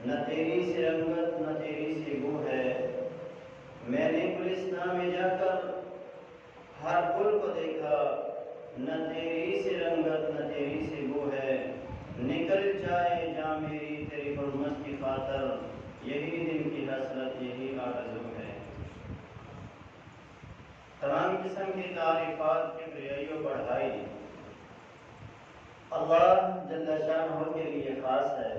نہ تیری سی رنگت نہ تیری سی بو ہے۔ میں نے گلستان میں جا کر ہر پھول کو دیکھا، نہ تیری سی رنگت نہ تیری سی بو ہے۔ نکل جائے جاں میری تیری حرمت کی خاطر، یہی دل کی حسرت یہی آرزو ہے۔ تمام قسم کی تعریفات کی بریائی و بڑھائی اللہ جل شانہ کے لیے خاص ہے۔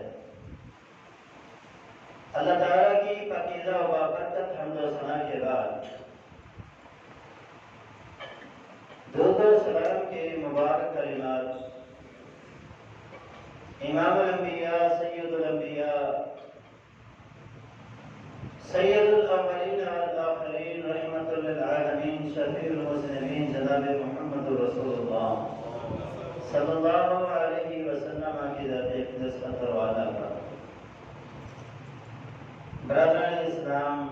اللہ تعالیٰ کی پاکیزہ و بابرکت حمد و ثنا کے بعد درود و سلام کے مبارک کلمات امام الانبیاء سید الانبیاء سید الاولین والآخرین رحمت للعالمین شفیع المذنبین جناب محمد رسول اللہ صلی اللہ علیہ وسلم کی ذات اقدس قدر و اعلیٰ کا۔ برادران اسلام،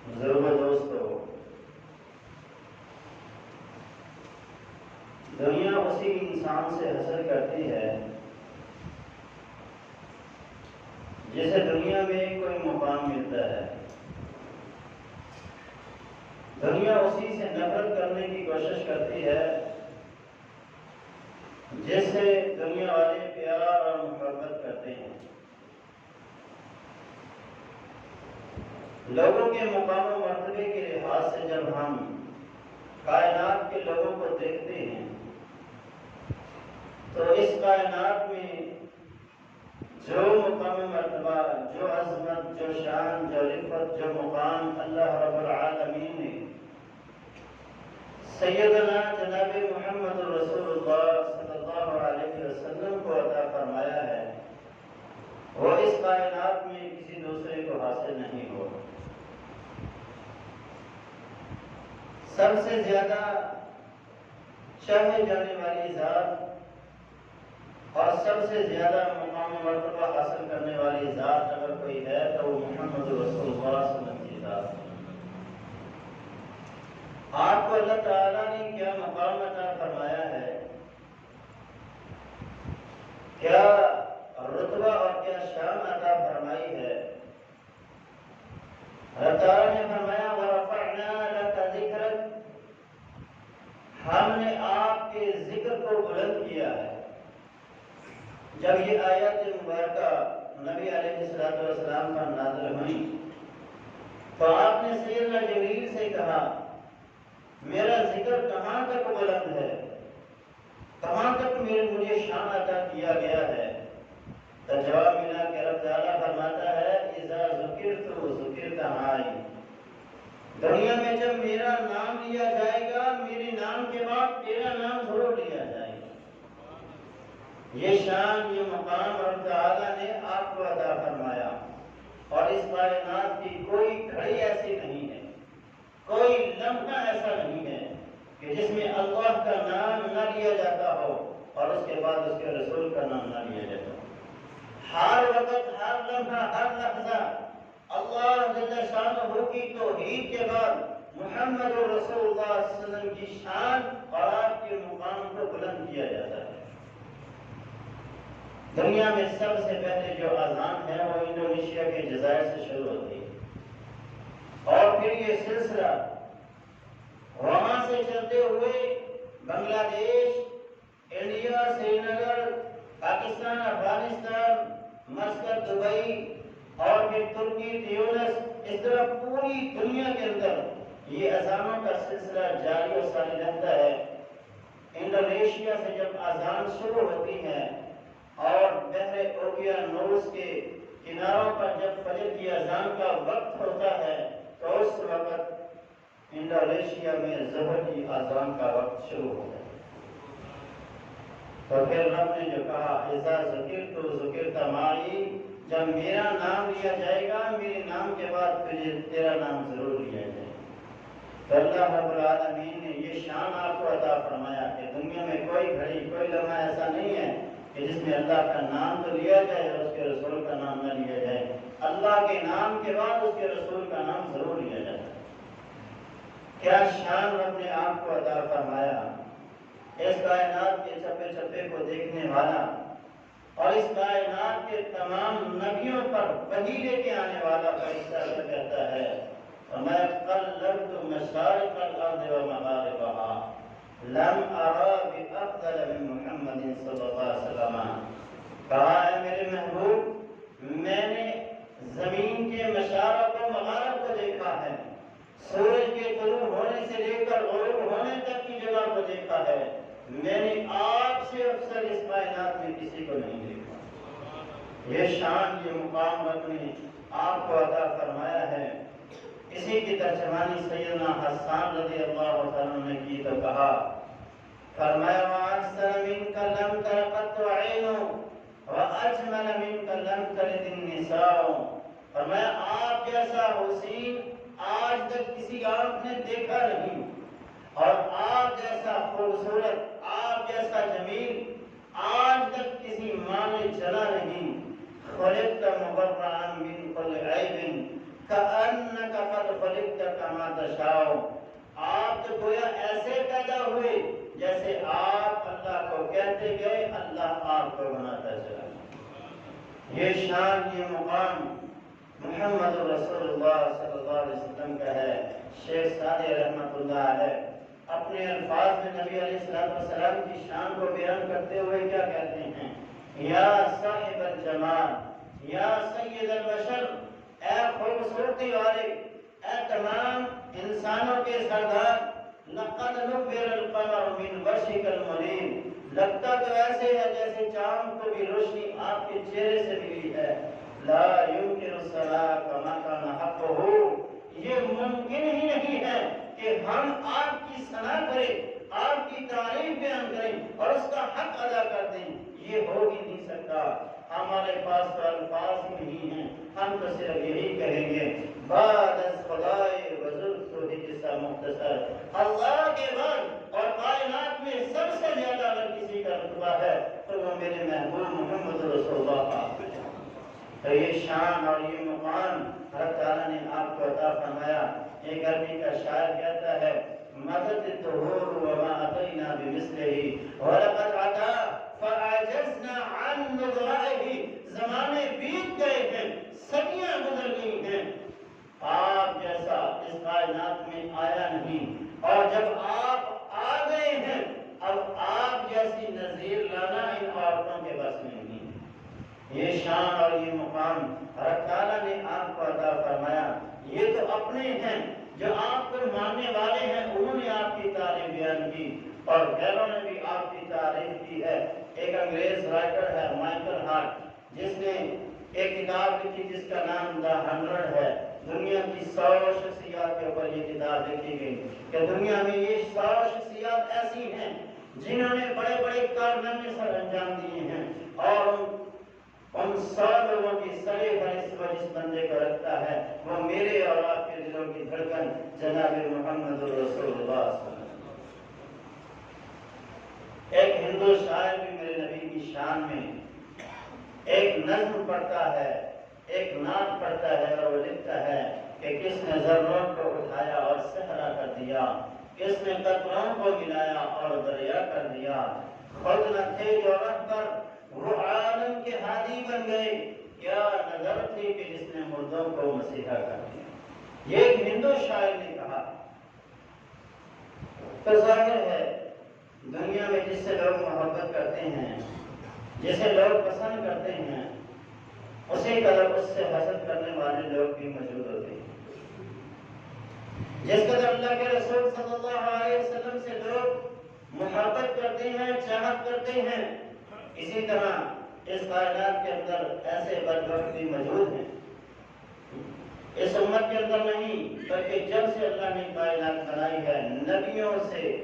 بزرگوں، دوستو، دنیا اسی انسان سے حاصل کرتی ہے جسے دنیا میں کوئی مقام ملتا ہے۔ دنیا اسی سے نفرت کرنے کی کوشش کرتی ہے جس سے دنیا والے پیار اور محبت کرتے ہیں۔ لوگوں کے مقام و مرتبے کے لحاظ سے جب ہم کائنات کے لوگوں کو دیکھتے ہیں تو اس کائنات میں جو مقام مرتبہ، جو عظمت، جو شان، جو رفعت، جو مقام اللہ رب العالمین نے سیدنا جناب محمد رسول اللہ صلی اللہ علیہ وسلم کو عطا فرمایا ہے، وہ اس کائنات میں کسی دوسرے کو حاصل نہیں ہو۔ سب سے زیادہ چاہے جانے والی ذات اور سب سے زیادہ مقام و مرتبہ حاصل کرنے والی ذات اگر کوئی ہے تو وہ محمد رسول اللہ صلی اللہ علیہ وسلم کی ذات ہے۔ آپ کو اللہ تعالیٰ نے کیا مقام عطا فرمایا ہے، کیا رتبہ اور کیا شان عطا فرمائی ہے۔ اللہ تعالیٰ نے فرمایا وَرَفَعْنَا لَكَ ذِكْرَكَ، ہم نے آپ کے ذکر کو بلند کیا ہے۔ جب یہ آیات مبارکہ نبی علیہ السلام پر نازل ہوئی تو آپ نے سیدنا جبریل سے کہا میرا ذکر کہاں تک بلند ہے، کہاں تک مجھے شان عطا کیا گیا ہے۔ تو جواب ملا کہ رب تعالیٰ فرماتا ہے اذا ذکرت ذکرت معی، دنیا میں جب میرا نام لیا جائے گا میرے نام کے بعد تیرا نام ضرور لیا جائے گا۔ یہ شان، یہ مقام رب تعالیٰ نے آپ کو عطا فرمایا، اور اس کائنات کی کوئی گھڑی ایسی نہیں ہے، کوئی لمحہ ایسا نہیں ہے کہ جس میں اللہ کا نام نہ لیا جاتا ہو اور اس کے بعد اس کے رسول کا نام نہ لیا جاتا ہو۔ ہر وقت، ہر لمحہ، ہر لحظہ اللہ جل شانہ کی توحید کے بعد محمد رسول اللہ صلی اللہ علیہ وسلم کی شان اور آپ کے مقام کو بلند کیا جاتا ہے۔ دنیا میں سب سے پہلے جو اذان ہے وہ انڈونیشیا کے جزائر سے شروع ہوتی ہے، اور پھر یہ سلسلہ وہاں سے چلتے ہوئے بنگلہ دیش، انڈیا، سری نگر، پاکستان، افغانستان، مسقط، دبئی اور پھر ترکی، تیونس، اس طرح پوری دنیا کے اندر یہ اذانوں کا سلسلہ جاری و ساری رہتا ہے۔ انڈونیشیا سے جب اذان شروع ہوتی ہے اور بحر اوقیانوس کے کناروں پر جب فجر کی اذان کا وقت ہوتا ہے تو اس وقت انڈونیشیا میں ظہر کی اذان کا وقت شروع ہوتا ہے۔ تو پھر رب نے جو کہا اذا ذکرت ذکرت معی، جب میرا نام لیا جائے گا میرے نام کے بعد پھر تیرا نام ضرور لیا جائے گا۔ تو اللہ رب العالمین نے یہ شان آپ کو عطا فرمایا کہ دنیا میں کوئی گھڑی، کوئی لمحہ ایسا نہیں ہے کہ جس میں اللہ کا نام تو لیا جائے اور اس کے رسول کا نام نہ لیا جائے۔ اللہ کے نام کے بعد اس کے رسول کا نام ضرور لیا جاتا ہے۔ کیا شان رب نے آپ کو عطا فرمایا۔ اس کائنات کے چپے چپے کو دیکھنے والا اور اس کائنات کے تمام نبیوں پر وحی لے کے آنے والا فرشتہ سے کہتا ہے میں قلبت مشارق الارض و مغاربها لم ارى بافضل من محمد صلی اللہ علیہ وسلم. کہا ہے میرے محبوب میں نے زمین کے مشارق و مغارب کو دیکھا ہے، سورج کے طلوع ہونے سے لے کر غروب ہونے تک کی جگہ کو دیکھا ہے، میں نے آپ سے افضل اس کائنات میں کسی کو نہیں دیکھا. یہ شان یہ مقام رب نے آپ کو عطا فرمایا ہے. اسی کی ترجمانی سیدنا حسان رضی اللہ عنہ نے کی تو کہا فرمایا وَأَحْسَنَ مِنْكَ لَمْ تَرَ قَطُّ عَيْنٌ وَأَجْمَلَ مِنْكَ لَمْ تَلِدِ النِّسَاءُ. فرمایا آپ جیسا حسین آج تک کسی آنکھ نے دیکھا نہیں، اور آپ جیسا خوبصورت، آپ جیسا جمیل آج تک کسی ماں نے چلا نہیں. خلقت مبرئا من كل عیب کأنک قد خلقت کما تشاء. آپ تو گویا ایسے پیدا ہوئے جیسے آپ اللہ کو کہتے گئے اللہ آپ کو بناتا چلا. یہ شان یہ مقام محمد رسول اللہ صلی اللہ علیہ وسلم کا ہے. شیخ سعدی رحمۃ اللہ علیہ اپنے الفاظ میں نبی علیہ السلام کی شان کو بیان کرتے ہوئے کیا کہتے ہیں؟ یا صاحب الجمال یا سید البشر، اے خوبصورتی والے، اے تمام انسانوں کے سردار، لقد نور القمر من وجهك المنیر، لگتا تو ایسے ہے جیسے چاند کو بھی روشنی آپ کے چہرے سے ملی ہے. لا يمكن الصلاة كما كان حقه، یہ ممکن ہی نہیں ہے کہ ہم آپ کی ثنا کریں، آپ کی تعریف بیان کریں اور اس کا حق ادا کر دیں. یہ ہو ہی نہیں سکتا. ہمارے پاس تو الفاظ ہی نہیں ہیں، ہم تو صرف یہی کہیں گے بعد از خدائے وزرد تو جسا مختصر. اللہ کے بعد اور کائنات میں سب سے زیادہ اگر کسی کا رتبہ ہے تو وہ میرے محبوب محمد رسول اللہ کا. تو یہ شان اور یہ مقام حضرت تعالیٰ نے آپ کو عطا فرمایا. ایک عربی کا شاعر کہتا ہے مدد الدہور وما اتینا بمثلہ ولقد عطا فعجزنا عن نظرائہ. زمانے بیت گئے ہیں، صدیاں گزر گئی ہیں، آپ جیسا اس کائنات میں آیا نہیں، اور جب آپ آ گئے ہیں اب آپ جیسی نظیر لانا ان عورتوں کے بس میں نہیں. یہ شان اور یہ مقام حضرت تعالیٰ نے آپ کو عطا فرمایا. یہ تو اپنے ہیں جو آپ کو ماننے والے ہیں، انہوں نے آپ کی تعریف بیان کی اور غیروں نے بھی آپ کی تعریف کی ہے. ایک انگریز رائٹر ہے مائیکل ہارٹ، جس نے ایک کتاب لکھی جس کا نام دا 100 ہے. دنیا کی 100 شخصیات کے اوپر یہ کتاب لکھی گئی کہ دنیا میں یہ 100 شخصیات ایسی ہیں جنہوں نے بڑے بڑے کارنامے سر انجام دیے ہیں، اور ان 100 لوگوں کی سرے فہرست پر جس بندے کو رکھتا ہے وہ میرے اور آپ کے دلوں کی دھڑکن جناب محمد رسول اللہ صلی اللہ علیہ وسلم. ایک ہندو شاعر بھی میرے نبی کی شان میں ایک نظم پڑھتا ہے، ایک نعت پڑھتا ہے اور وہ لکھتا ہے کہ کس نے ذروں کو اٹھایا اور صحرا کر دیا، کس نے قطروں کو ملایا اور دریا کر دیا. خود نہ تھے جو رہبر وہ عالم کے ہادی بن گئے، کیا نظر تھی کہ جس نے مردوں کو مسیحا کر دیا. یہ ایک ہندو شاعر نے کہا. تو ظاہر ہے دنیا میں جس سے لوگ محبت کرتے ہیں، جسے لوگ پسند کرتے ہیں، اسی قدر اس سے حسد کرنے والے لوگ بھی موجود ہوتے ہیں. جس قدر اللہ کے رسول صلی اللہ علیہ وسلم سے لوگ محبت کرتے ہیں، چاہت کرتے ہیں، اسی طرح اس کائنات کے اندر ایسے بدبخت بھی موجود ہیں. اس امت کے اندر نہیں بلکہ جب سے اللہ نے کائنات بنائی ہے، نبیوں سے،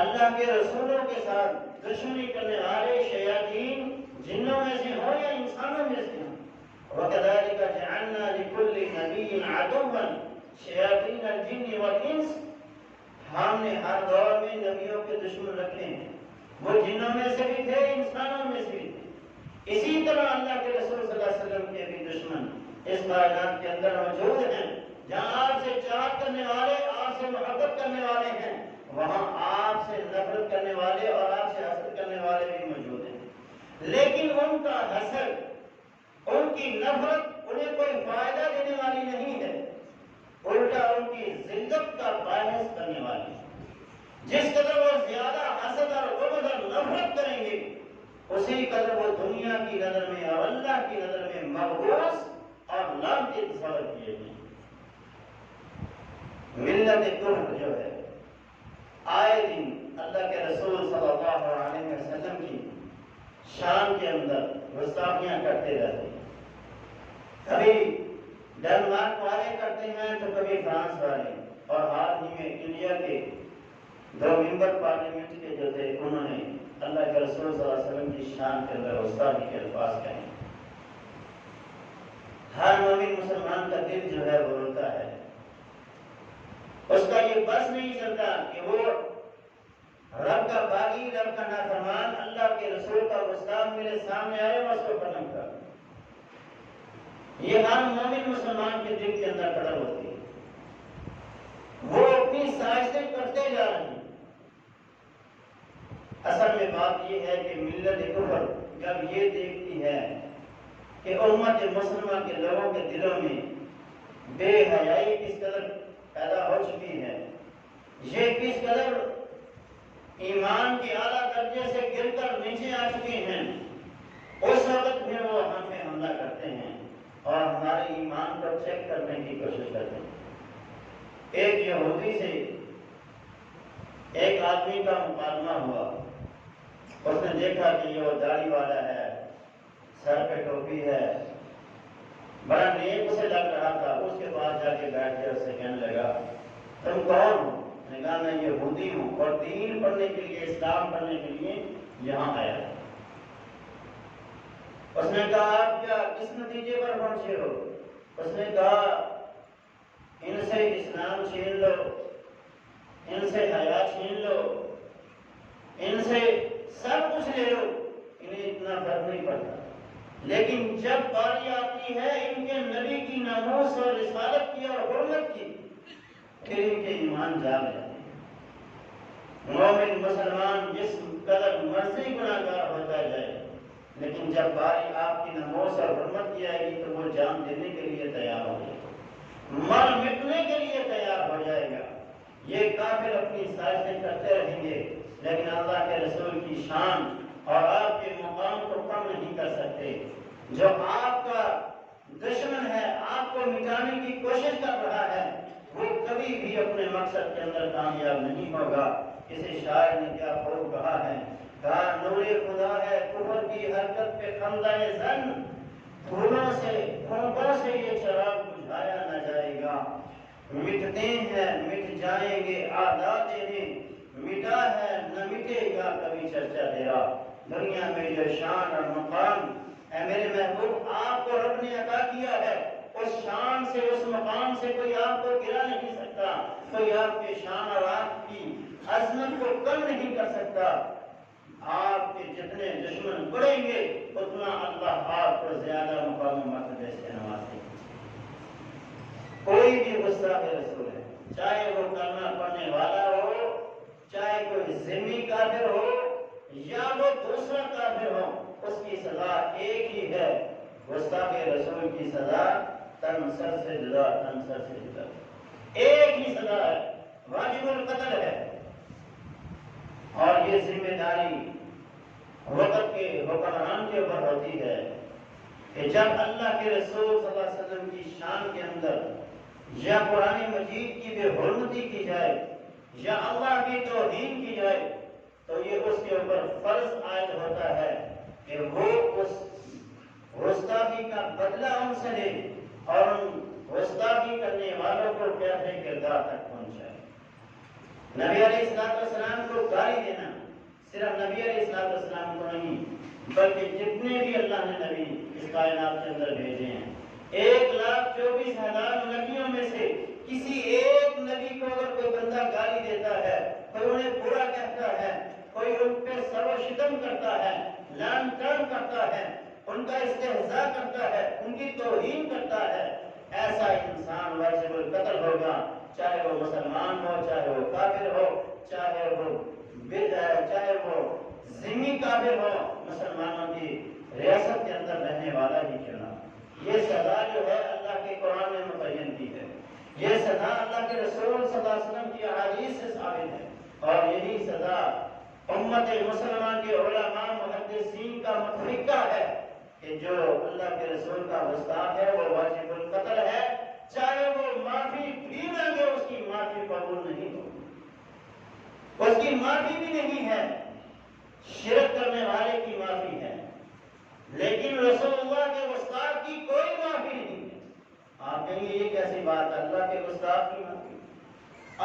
اللہ کے رسولوں کے ساتھ دشمنی کرنے والے شیاطین جنوں میں سے ہوں یا انسانوں میں سے ہوں. وَكَذَلِكَ جَعَلْنَا لِكُلِّ نَبِيٍّ عَدُوًّا شَيَاطِينَ الْجِنِّ وَالْإِنسِ. ہم نے ہر دور میں نبیوں کے دشمن رکھے ہیں، وہ جنوں میں سے بھی تھے، انسانوں میں سے بھی تھے. اسی طرح اللہ کے رسول صلی اللہ علیہ وسلم کے بھی دشمن اس کائنات کے اندر موجود ہیں. جہاں آپ سے چاہت کرنے والے، آپ سے محبت کرنے والے ہیں، وہاں آپ سے نفرت کرنے والے اور آپ سے حسد کرنے والے بھی موجود ہیں. لیکن ان کا حسد، ان کی نفرت انہیں کوئی فائدہ دینے والی نہیں ہے، الٹا ان کی ذلت کا باعث کرنے والی ہے۔ جس قدر وہ زیادہ حسد اور بغض اور نفرت کریں گے، اسی قدر وہ دنیا کی نظر میں اور اللہ کی نظر میں مبعوث اور لعنتی تصور کیے گئے۔ ملت کفر جو ہے آئے دن اللہ کے رسول صلی اللہ علیہ وسلم کی شان کے اندر گستاخیاں کرتے رہتے ہیں۔ کبھی ڈنمارک والے کرتے ہیں تو کبھی فرانس والے، اور حال ہی میں انڈیا کے 2 ممبر پارلیمنٹ کے جو تھے انہوں نے اللہ کے رسول صلی اللہ علیہ وسلم کی شان کے اندر گستاخی کے الفاظ کہے۔ ہر مومن مسلمان کا دل جو ہے وہ روتا ہے، اس کا یہ بس نہیں چلتا کہ وہ رب کا باغی، رب کا نافرمان، اللہ کے رسول کا گستاخ میرے سامنے آئے اور اس کو ختم کر۔ یہ ہر مومن مسلمان کے دل کے اندر قدر ہوتی ہے، وہ اپنی سازشیں کرتے جا رہے ہیں۔ اصل میں بات یہ ہے کہ ملت کفر جب یہ دیکھتی ہے کہ امت مسلمہ کے لوگوں کے دلوں میں بے حیائی کس قدر پیدا ہو چکی ہے، یہ کس قدر ایمان کے اعلیٰ درجے سے گر کر نیچے آ چکے ہیں، اس وقت پھر وہ ہم پہ حملہ کرتے ہیں اور ہمارے ایمان کو چیک کرنے کی کوشش کرتے ہیں۔ ایک یہودی سے ایک آدمی کا مکالمہ ہوا، اس نے دیکھا کہ یہ وہ داڑھی والا ہے، سر پہ ٹوپی ہے، بڑا نیک اسے لگ رہا تھا۔ اس کے بعد جا کے بیٹھ کے اس سے کہنے لگا تم کون ہو؟ نے کہا میں یہودی ہوں اور دین پڑھنے کے لیے، اسلام پڑھنے کے لیے یہاں آیا۔ اس نے کہا آپ کیا کس نتیجے پر پہنچے ہو؟ اس نے کہا ان سے اسلام چھین لو، ان سے حیا چھین لو، ان سے سب کچھ لے لو، انہیں اتنا فرق نہیں پڑتا، لیکن جب باری آتی ہے ان کے نبی کی ناموس اور رسالت کی اور حرمت کی، پھر ان کے ایمان جاگ جاتے ہیں۔ مومن مسلمان جس قدر مرضی گناہگار ہوتا جائے، لیکن جب باری آپ کی ناموس اور حرمت کی آئے گی تو وہ جان دینے کے لیے تیار ہو جائے گا، مر مٹنے کے لیے تیار ہو جائے گا۔ یہ کافر اپنی سازشیں کرتے رہیں گے، لیکن اللہ کے رسول کی شان اور آپ کے مقام کو کم نہیں کر سکتے۔ جو آپ کا دشمن ہے، آپ کو مٹانے کی کوشش کر رہا ہے، وہ کبھی بھی اپنے مقصد کے اندر کامیاب نہیں ہوگا۔ کسی شاعر نے کیا خوب کہا ہے، کہا نور خدا ہے کفر کی حرکت پہ خندہ زن، پھولوں سے پھونکوں سے یہ چراغ بجھایا نہ جائے گا۔ مٹتے ہیں مٹ جائیں گے اعداء تیرے، مٹا ہے نہ مٹے گا کبھی چرچا تیرا۔ دنیا میں جو شان اور مقام اے میرے محبوب آپ کو رب نے عطا کیا ہے، اس شان سے، اس مقام سے کوئی آپ کو گرا نہیں سکتا، کوئی آپ کے شان اور آپ کی عظمت کو کم نہیں کر سکتا۔ آپ کے جتنے دشمن بڑھیں گے اتنا اللہ آپ کو زیادہ مقام و مرتبے سے نوازے گا۔ کوئی بھی گستاخ رسول ہے، چاہے وہ کلمہ پڑھنے والا ہو، چاہے کوئی ذمہ کافر ہو یا وہ دوسرا کافر ہو، اس کی سزا ایک ہی ہے، گستاخ رسول کی سزا تن سر سے جدا، تن سر سے جدا، ایک ہی سزا ہے، واجب القتل ہے۔ اور یہ ذمہ داری وقت کے حکمران کے اوپر ہوتی ہے کہ جب اللہ کے رسول صلی اللہ علیہ وسلم کی شان کے اندر یا قرآن مجید کی بے حرمتی کی جائے یا اللہ کی توہین کی جائے تو یہ اس کے اوپر فرض عائد ہوتا ہے کہ وہ اس گستاخی کا بدلہ ان سے لے اور ان گستاخی کرنے والوں کو کیسے کردار تک پہنچائے۔ نبی علیہ السلام کو گالی دینا صرف نبی علیہ السلام کو نہیں بلکہ جتنے بھی اللہ نے نبی اس کائنات کے اندر بھیجے ہیں، 1,24,000 نبیوں میں سے کسی ایک نبی کو اگر کوئی بندہ گالی دیتا ہے، کوئی انہیں برا کہتا ہے، کوئی ان پہ سر و شتم کرتا ہے، لعن طعن کرتا ہے، ان کا استہزاء کرتا ہے، ان کی توہین کرتا ہے، ایسا انسان واجب القتل ہوگا، چاہے وہ مسلمان ہو، چاہے وہ کافر ہو، چاہے وہ ذمہ کافر ہو مسلمانوں کی ریاست کے اندر رہنے والا ہی کیوں نہ، یہ سزا جو ہے اللہ کے قرآن نے متعین کی ہے، یہ سزا اللہ کے رسول صلی اللہ علیہ وسلم کی احادیث سے ثابت ہے، اور یہی سزا امت مسلمان کے علماء محدثین کا متفقہ ہے کہ جو اللہ کے رسول کا گستاخ ہے وہ واجب القتل ہے، چاہے وہ معافی بھی مانگے اس کی معافی قبول نہیں ہو، اس کی معافی بھی نہیں ہے، شرک کرنے والے کی معافی ہے، لیکن رسول اللہ کے گستاخ کی کوئی معافی نہیں ہے۔ آپ کہیں گے یہ کیسی بات ہے، اللہ کے گستاخ کی معافی؟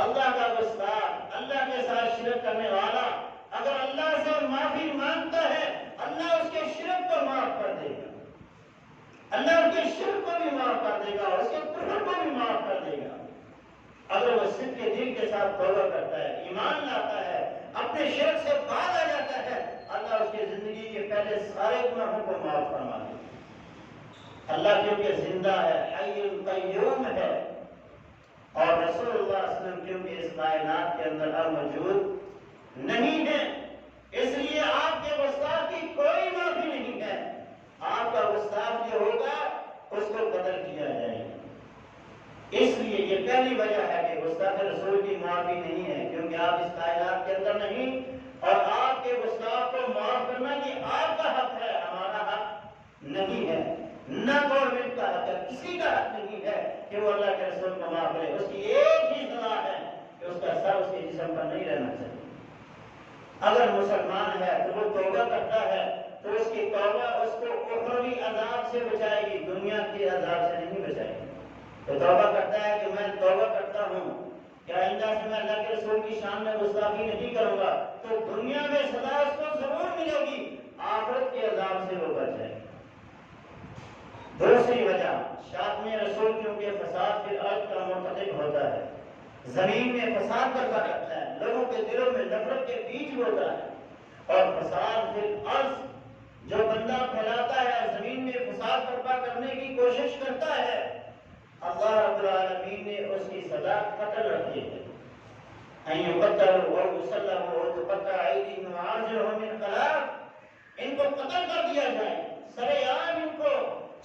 اللہ کا گستاخ، اللہ کے ساتھ شرک کرنے والا اگر اللہ سے معافی مانگتا ہے اللہ اس کے شرک کو معاف کر دے گا، اللہ اس کے شرک کو بھی معاف کر دے گا اور اس کے کفر کو بھی معاف کر دے گا۔ اگر وہ صدق کے دل کے ساتھ توبہ کرتا ہے، ایمان لاتا ہے، اپنے شرک سے باز آ جاتا ہے، اللہ اس کی زندگی کے پہلے سارے گناہوں کو معاف فرما دے گا۔ اللہ کیونکہ زندہ ہے، حی القیوم ہے، اور رسول اللہ صلی اللہ علیہ وسلم کیونکہ اس کائنات کے اندر اب موجود نہیں ہے، اس لیے آپ کے گستاخ کی کوئی معافی نہیں ہے۔ آپ کا گستاخ جو ہوگا اس کو قتل کیا جائے گا۔ اس لیے یہ پہلی وجہ ہے کہ گستاخ رسول کی معافی نہیں ہے، کیونکہ آپ اس کائنات کے اندر نہیں، اور آپ کے گستاخ کو معاف کرنا یہ آپ کا حق ہے، ہمارا حق نہیں ہے، نہ گورنمنٹ کا حق ہے، کسی کا حق نہیں ہے کہ وہ اللہ کے رسول کو معاف کرے۔ اس کی ایک ہی سزا ہے کہ اس کا سر اس کے جسم پر نہیں رہنا چاہیے۔ اگر مسلمان ہے تو وہ توبہ کرتا ہے تو اس کی توبہ اس کو اخروی عذاب سے بچائے گی، دنیا کے عذاب سے نہیں بچائے گی۔ تو توبہ کرتا ہے کہ میں توبہ کرتا ہوں کہ آئندہ سے میں اللہ کے رسول کی شان میں گستاخی نہیں کروں گا، تو دنیا میں سزا اس کو ضرور ملے گی، آخرت کے عذاب سے وہ بچ جائے گا۔ دوسری وجہ، شاتم رسول کیونکہ فساد فی الارض کا مرتکب ہوتا ہے، زمین میں فساد برپا کرتا ہے، لوگوں کے دلوں میں نفرت کے بیج ہوتا ہے، اور فساد فی الارض جو بندہ پھیلاتا ہے، زمین میں فساد برپا کرنے کی کوشش کرتا ہے، اللہ رب العالمین نے اس کی سزا قتل رکھی ہے۔ ان یقتلوا او یصلبوا او تقطع ایدیہم وارجلہم من خلاف، ان کو قتل کر دیا جائے، سرے عام ان کو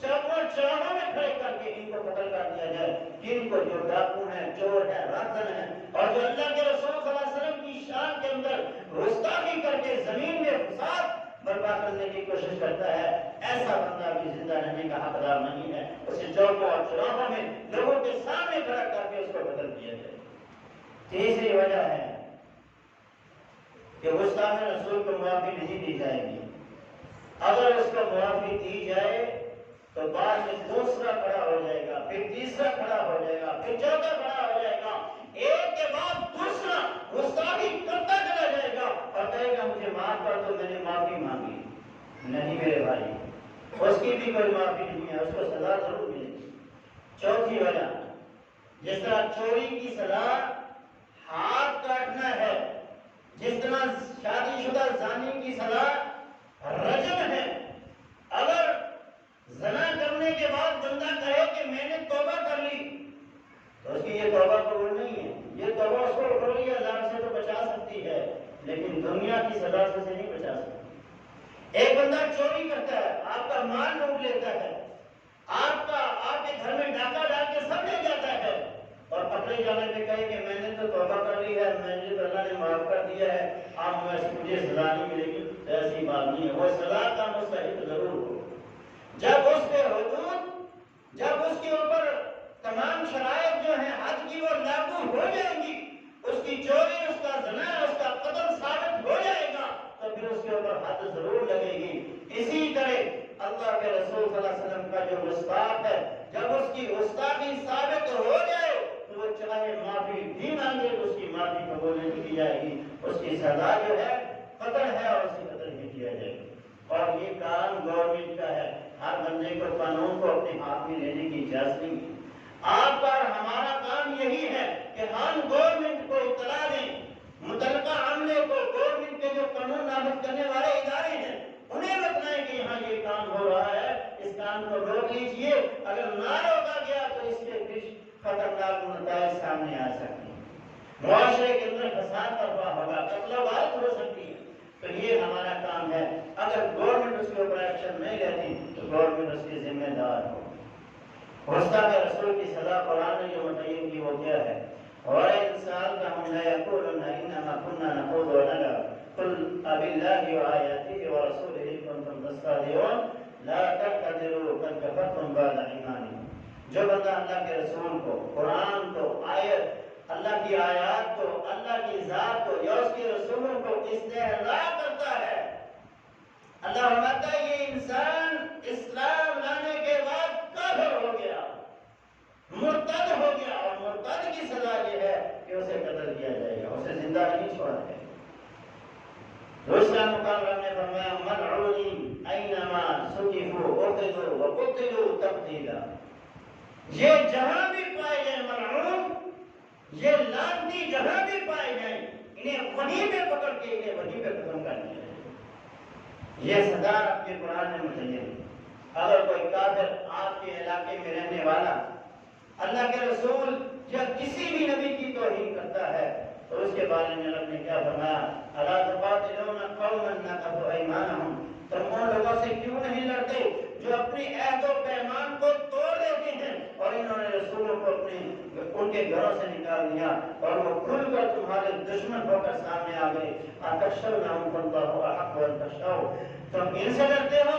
چاہوں میں کھڑے کر کے ان کو قتل کر دیا جائے، جن کو جو ڈاکو ہیں، چور ہے، رازن ہے، اور جو اللہ کے رسول صلی اللہ علیہ وسلم کی شان کے اندر گستاخی کر کے زمین میں فساد برپا کرنے کی کوشش کرتا ہے، ایسا بندہ بھی زندہ رہنے کا حقدار نہیں ہے، اسے چوکوں اور چوراہوں میں لوگوں کے سامنے کھڑا کر کے اس کو قتل کیا جائے۔ تیسری وجہ ہے کہ گستاخ رسول کو معافی نہیں دی جائے گی۔ اگر اس کو معافی دی جائے تو بعد میں دوسرا کھڑا ہو جائے گا، پھر تیسرا کھڑا ہو جائے گا، پھر چوتھا کھڑا ہو جائے گا، ایک کے بعد دوسرا گستاخی کرتا چلا جائے گا اور کہے گا مجھے معاف کر دو، میں نے معافی مانگی۔ نہیں میرے بھائی، اس کی بھی کوئی معافی نہیں ہے، اس کو سزا ضرور ملے گی۔ چوتھی وجہ، جس طرح چوری کی سزا ہاتھ کاٹنا ہے، جس طرح شادی شدہ زانی کی سزا رجم ہے، اگر زنا کرنے کے بعد بندہ کہے کہ میں نے توبہ کر لی تو اس کی یہ توبہ قبول نہیں ہے، یہ توبہ اس کو اخروی عذاب سے تو بچا سکتی ہے لیکن دنیا کی سزا سے نہیں بچا سکتی۔ ایک بندہ چوری کرتا ہے، آپ کا مال لوٹ لیتا ہے، آپ کے گھر میں ڈاکہ ڈال کے سب لے جاتا ہے، اور پکڑے جانے پہ کہے کہ میں نے تو توبہ کر لی ہے، میں نے تو اللہ نے معاف کر دیا ہے، اب مجھے سزا نہیں ملے گی، ایسی بات نہیں ہے، وہ سزا کا مستحق ضرور ہو۔ جب اس پہ حدود، جب اس کے اوپر تمام شرائط جو ہیں حد کی وہ لاگو ہو جائیں گی، اس کی چوری، اس کا زنا، اس کا قتل ثابت ہو جائے گا تو پھر اس کے اوپر حد ضرور لگے گی۔ اسی طرح اللہ کے رسول صلی اللہ علیہ وسلم کا جو گستاخ ہے، جب اس کی گستاخی ثابت ہو جائے تو وہ چاہے معافی بھی مانگے تو اس کی معافی قبول نہیں کی جائے گی، اس کی سزا جو ہے قتل ہے اور اسے قتل بھی کیا جائے گا۔ اور یہ کام گورنمنٹ کا ہے، ہر بندے کو قانون کو اپنے ہاتھ میں لینے کی اجازت نہیں ہے۔ آپ کا اور ہمارا کام یہی ہے کہ ہم گورنمنٹ کو اطلاع دیں، متعلقہ عملے کو، گورنمنٹ کے جو قانون نافذ کرنے والے ادارے ہیں انہیں بتلائیں کہ یہاں یہ کام ہو رہا ہے، اس کام کو روک لیجئے، اگر نہ روکا گیا تو اس کے کچھ خطرناک نتائج سامنے آ سکتے ہیں، معاشرے کے اندر فساد برپا ہوگا، قتل و غارت ہو سکتی ہے، تو یہ ہمارا کام ہے. اگر گورنمنٹ اس کے اوپر ایکشن نہیں لیتی تو گورنمنٹ اس کی ذمہ دار ہو. گستاخ رسول کی سزا قرآن نے جو متعین کی وہ کیا ہے؟ اور انسان کا ہم لا یقولن انما كنا نخوض ونلعب قل ابالله وآیاته ورسوله کنتم تستهزئون لا تعتذروا قد كفرتم بعد ایمانکم. جو بندہ اللہ کے رسول کو، قرآن کو، آیت اللہ کی آیات کو، اللہ کی ذات کو یا اس کے رسولوں کو استہزاء کرتا ہے، اللہ فرماتا ہے یہ انسان اسلام لانے کے بعد کافر ہو گیا، مرتد ہو گیا، اور مرتد کی سزا یہ ہے کہ اسے قتل کیا جائے گا، اسے زندہ نہیں چھوڑا جائے گا. دوسرا مقام رب نے فرمایا ملعونین اینما ثقفوا اخذوا وقتلوا تقتیلا. یہ جہاں بھی پائے جائیں ملعون، یہ لعنتی جہاں بھی پائے جائیں انہیں وہیں پہ پکڑ کے انہیں وہیں پہ ختم کر دیا جائے. یہ سزا آپ کے قرآن میں متعین. اگر کوئی کافر آپ کے علاقے میں رہنے والا اللہ کے رسول یا کسی بھی نبی کی توہین کرتا ہے تو اس کے بارے میں رب نے کیا فرمایا؟ الا تقاتلون قوما نقضوا ایمانهم. تم ان لوگوں سے کیوں نہیں لڑتے جو اپنی عہد و پیمان کو توڑ دیتے ہیں اور انہوں نے رسولوں کو ان کے گھروں سے نکال دیا اور وہ کھل کر تمہارے دشمن ہو کر سامنے آ گئے. اتخشونهم فالله احق ان تخشوه. تم ان سے ڈرتے ہو؟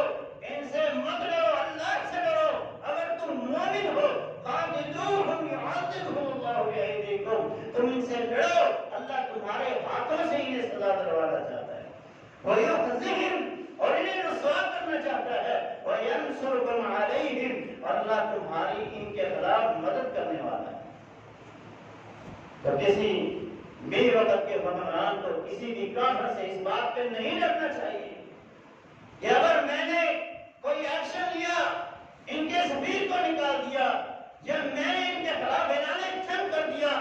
ان سے مت ڈرو، اللہ سے ڈرو. اگر تم مومن ہو قاتلوهم يعذبهم الله بأيديكم. تم ان سے لڑو، اللہ تمہارے ہاتھوں سے انہیں سزا دلوانا چاہتا ہے. وَيُخْزِهِمْ، اور انہیں رسوا کرنا چاہتا ہے. وَيَنْصُرْكُمْ عَلَيْهِمْ، اور اللہ تمہاری ان کے خلاف مدد کرنے والا ہے. تو کسی بے وقت کے حکمران کو کسی بھی کافر سے اس بات پہ نہیں ڈرنا چاہیے کہ اگر میں نے کوئی ایکشن لیا، ان کے سفیر کو نکال دیا یا میں نے ان کے خلاف اعلان جنگ کر دیا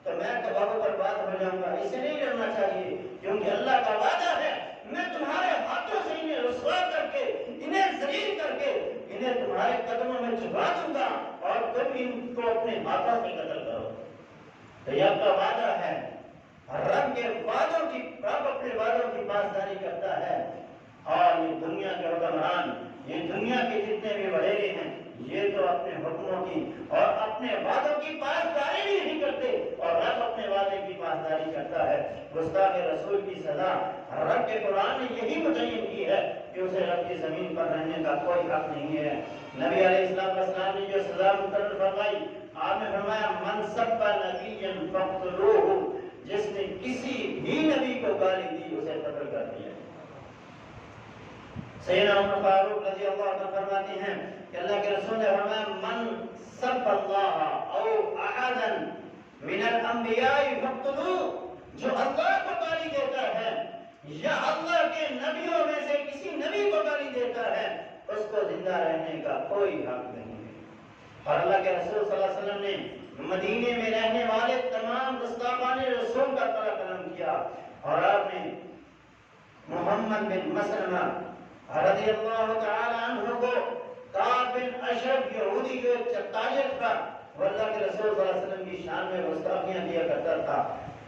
تو میں تباہ و برباد ہو جاؤں گا. اسے نہیں ڈرنا چاہیے کیونکہ اللہ کا وعدہ ہے میں تمہارے ہاتھوں سے انہیں رسوا کر کے، انہیں ذلیل کر کے انہیں تمہارے قدموں میں چھپا دوں گا اور تم ان کو اپنے ہاتھوں سے قتل کرو. تو یہ آپ کا وعدہ ہے. رب کے وعدوں کی، رب اپنے وعدوں کی پاسداری کرتا ہے. اور یہ دنیا کے حکمران، یہ دنیا کے جتنے بھی وڈیرے ہیں، یہ تو اپنے حکموں کی اور اپنے وعدوں کی پاسداری بھی نہیں کرتے اور رب اپنے وعدے کی پاسداری کرتا ہے. گستاخ رسول کی سزا رب کے قرآن نے یہی متعین کی ہے کہ اسے رب کی زمین پر رہنے کا کوئی حق نہیں ہے. نبی علیہ السلام نے جو سزا مقرر فرمائی، آپ نے فرمایا من سب نبیا فاقتلوہ. جس نے کسی بھی نبی کو گالی دی اسے قتل کر دیا. سیدنا عمر فاروق رضی اللہ عنہ فرماتے ہیں کہ اللہ کے رسول نے فرمایا من سب اللہ او احدا من الانبیاء فاقتلوہ. جو اللہ کو گالی دیتا ہے یا اللہ کے نبیوں میں سے کسی نبی کو گالی دیتا ہے اس کو زندہ رہنے کا کوئی حق نہیں ہے. اور اللہ کے رسول صلی اللہ علیہ وسلم نے مدینے میں رہنے والے تمام گستاخان رسول کا قلم کیا اور آپ نے محمد بن مسلمہ رضی اللہ تعالی عنہ کو، کعب بن اشرف یہودی جو تاجر تھا، وہ اللہ کے رسول صلی اللہ علیہ وسلم کی شان میں گستاخیاں کیا کرتا تھا،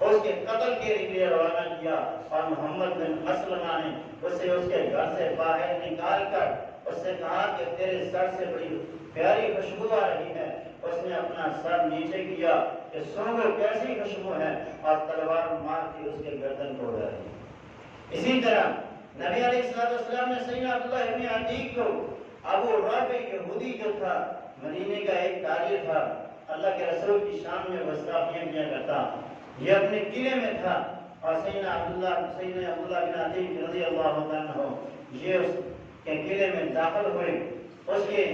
اس کے قتل کے لیے روانہ کیا اور محمد بن مسلمہ نے اسے اس کے گھر سے باہر نکال کر اس سے کہا کہ تیرے سر سے بڑی پیاری خوشبو آ رہی ہے. اس نے اپنا سر نیچے کیا کہ سونگو کیسی خوشبو ہے اور تلوار مار کے اس کے گردن کو اڑا دی. اسی طرح نبی علیہ السلام نے سیدنا عبداللہ ابن عتیق کو، ابو رافع یہودی جو تھا، مدینے کا ایک تاجر تھا، اللہ کے رسول کی شان میں گستاخیاں کیا کرتا، یہ اپنے قلعے میں تھا اور سیدنا عبداللہ بن عتیق رضی اللہ عنہ یہ اس کے قلعے میں داخل ہوئے، اس کے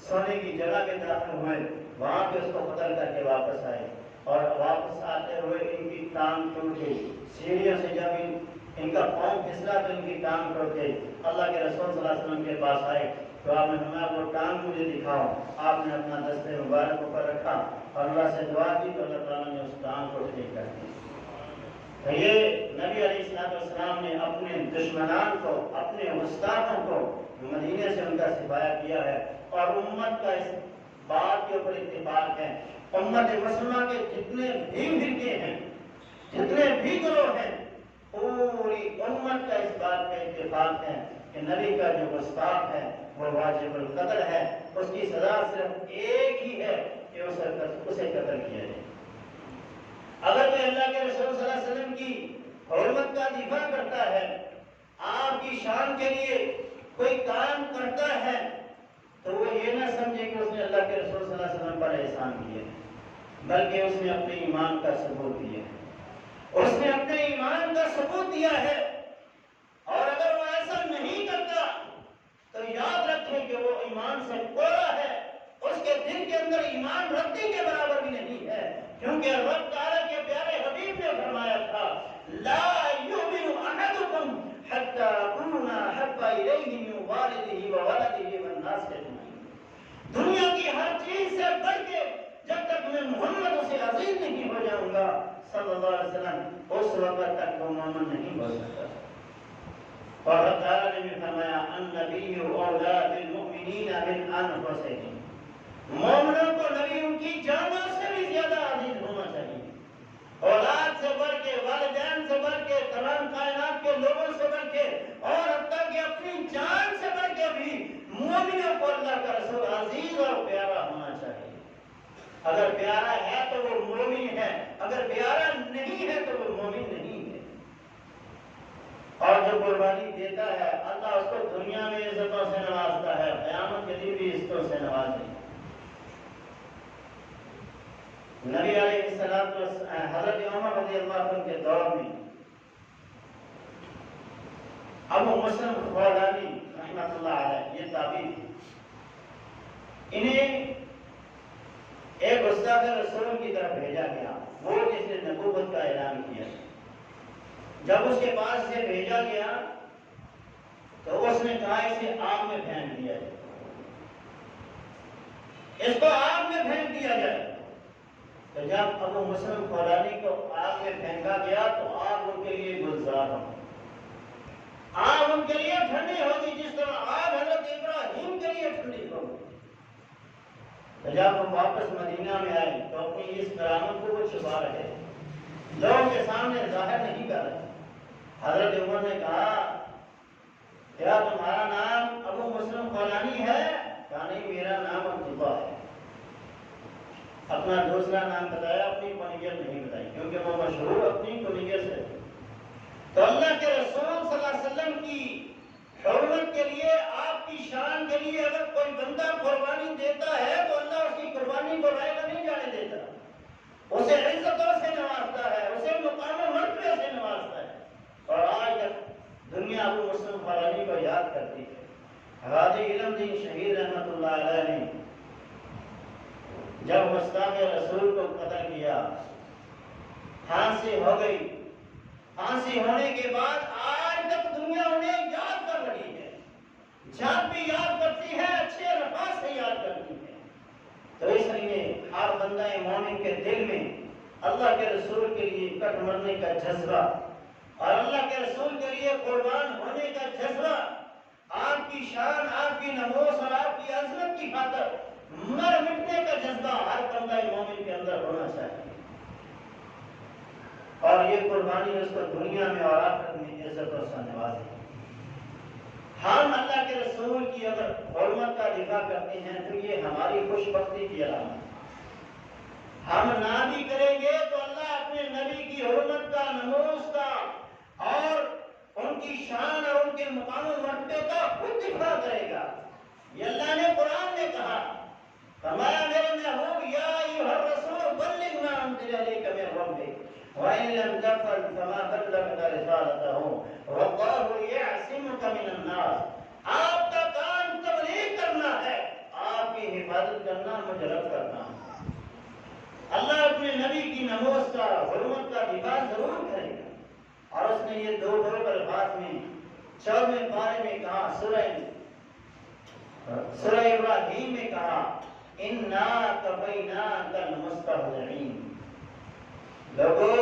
سونے کی جگہ میں داخل ہوئے، وہاں پہ اس کو قتل کر کے واپس آئے اور واپس آتے ہوئے ان کی ٹانگ ٹوٹ گئی. سیڑھیوں سے جب ان کا پاؤں پھسلا تو ان کی ٹانگ ٹوٹ گئی. اللہ کے رسول صلی اللہ علیہ وسلم کے پاس آئے تو آپ نے فرمایا وہ ٹانگ مجھے دکھاؤ. آپ نے اپنا دست مبارک اوپر رکھا اور اللہ سے دعا کی تو اللہ تعالیٰ نے اس ٹانگ کو ٹھیک کر دیا. تو یہ نبی علیہ السلام نے اپنے دشمنان کو، اپنے گستاخوں کو مدینے سے ان کا سفایا کیا ہے اور امت کا اس بات کے اوپر اتفاق ہے. امت مسلمہ کے جتنے بھی فرقے ہیں، جتنے بھی گروہ ہیں، پوری امت کا اس بات پہ اتفاق ہے کہ نبی کا جو گستاخ ہے وہ واجب القتل ہے، اس کی سزا صرف ایک ہی ہے کہ اسے قتل کیا جائے۔ اگر کوئی اللہ کے رسول صلی اللہ علیہ وسلم کی حرمت کا دفاع کرتا ہے، آپ کی شان کے لیے کوئی کام کرتا ہے، تو وہ یہ نہ سمجھے کہ اس نے اللہ کے رسول صلی اللہ علیہ وسلم پر احسان کیا ہے، بلکہ اس نے اپنے ایمان کا ثبوت دیا ہے، اس نے اپنے ایمان کا ثبوت دیا ہے۔ اور اگر وہ ایسا نہیں کرتا تو یاد رکھیں کہ وہ ایمان سے کوڑا ہے، اس کے دل کے اندر ایمان رکھنے کے برابر بھی نہیں ہے، کیونکہ رب تعالیٰ کے پیارے حبیب نے فرمایا تھا لا یؤمن احدکم حتی اکون احب الیہ من والدہ وولدہ والناس اجمعین۔ دنیا کی ہر چیز سے بڑھ کے جب تک میں محمد سے عزیز نہیں ہو جاؤں گا صلی اللہ علیہ وسلم، اس وقت تک وہ مومن نہیں ہو سکتا۔ اور رب تعالیٰ نے بھی فرمایا النبی اولی بالمؤمنین من انفسہم، مومنوں کو نبی ان کی جانوں سے بھی زیادہ عزیز ہونا چاہیے، اولاد سے بڑھ کے، والدین سے بڑھ کے، تمام کائنات کے لوگوں سے بڑھ کے، اور حتیٰ کہ اپنی جان سے بڑھ کے بھی مومنوں کو اللہ کا رسول عزیز اور پیارا ہونا چاہیے۔ اگر پیارا ہے تو وہ مومن ہے، اگر پیارا نہیں ہے تو وہ مومن نہیں ہے۔ اور جو قربانی دیتا ہے اللہ اس کو دنیا میں عزتوں سے نوازتا ہے، قیامت کے دن بھی عزتوں سے نوازے۔ نبی علیہ السلام حضرت عمر رضی اللہ عنہ کے دور میں ابو مسلم خولانی رحمۃ اللہ علیہ یہ تابعی تھی، انہیں ایک گستاخ رسول کی طرف بھیجا گیا، وہ جس نے نبوت کا اعلان کیا۔ جب اس کے پاس سے بھیجا گیا تو اس نے کہا اسے آگ میں پھینک دیا جائے، اس کو آگ میں پھینک دیا جائے۔ تو جب ابو مسلم خولانی کو آگ میں پھینکا گیا تو آگ ان کے لیے گلزار ہو، آگ ان کے لیے ٹھنڈی ہوگی جس طرح آگ حضرت ابراہیم کے لیے ٹھنڈی ہوگی۔ تو جب وہ واپس مدینہ میں آئے تو اپنی اس کرامت کو وہ چھپا رہے، لوگوں کے سامنے ظاہر نہیں کر رہے۔ حضرت عمر نے کہا کیا تمہارا نام ابو مسلم خولانی ہے؟ کہا نہیں، میرا نام عبداللہ ہے۔ اپنا دوسرا نام بتایا، اپنی کنیت نہیں بتائی، کیونکہ وہ مشہور اپنی کنیت سے۔ تو اللہ کے رسول صلی اللہ علیہ وسلم کی حرمت کے لیے، آپ کی شان کے لیے اگر کوئی بندہ قربانی دیتا ہے تو اللہ اس کی قربانی کو رائے گا نہیں جانے دیتا، اسے عزتوں سے نوازتا ہے، اسے مقام و مرتبے سے نوازتا ہے۔ اور آج تک دنیا ابو مسلم خولانی کو یاد کرتی ہے۔ غازی علم دین شہید رحمۃ اللہ علیہ نے جب گستاخ رسول کو قتل کیا، پھانسی ہو گئی، پھانسی ہونے کے بعد آج تک دنیا انہیں یاد کر رہی ہے، جب بھی یاد کرتی ہے اچھے الفاظ سے یاد کرتی ہے۔ تو اس لیے ہر بندہ مومن کے دل میں اللہ کے رسول کے لیے کٹ مرنے کا جذبہ اور اللہ کے رسول کے لیے قربان ہونے کا جذبہ، آپ کی شان، آپ کی نموس اور آپ کی عظمت کی خاطر مر مٹنے کا جذبہ ہر بندہ مومن کے اندر ہونا چاہیے، اور یہ قربانی اس کو دنیا میں اور آخرت میں عزتوں سے نوازے۔ ہم اللہ کے رسول کی اگر حرمت کا دفاع کرتے ہیں تو یہ ہماری خوش بختی کی علامت ہے۔ ہم نہ بھی کریں گے تو اللہ اپنے نبی کی حرمت کا، نموس کا اور ان کی شان اور ان کے مقام و مرتبے کا خود دفاع کرے گا۔ یہ اللہ نے قرآن میں کہا، فرمایا میرے محبوب یا ایھا الرسول بلغ ما انزل الیک من ربک وَإِن لَّمْ تَفْعَلْ فَمَا بَلَّغْتَ رِسَالَتَهُ وَاللَّهُ يَعْصِمُكَ مِنَ النَّاسِ۔ آپ کا کام تبلیغ کرنا ہے، آپ کی حفاظت کرنا، مجرد کرنا ہے۔ اللہ اپنے نبی کی نموس کا، حرمت کا دفاع ضرور کرے گا، اور اس نے یہ دو الفاظ میں 14ویں پارے میں کہا، سورہ ابراہیم میں کہا اِنَّا كَفَيْنَاكَ الْمُسْتَهْزِئِينَ۔ لوگو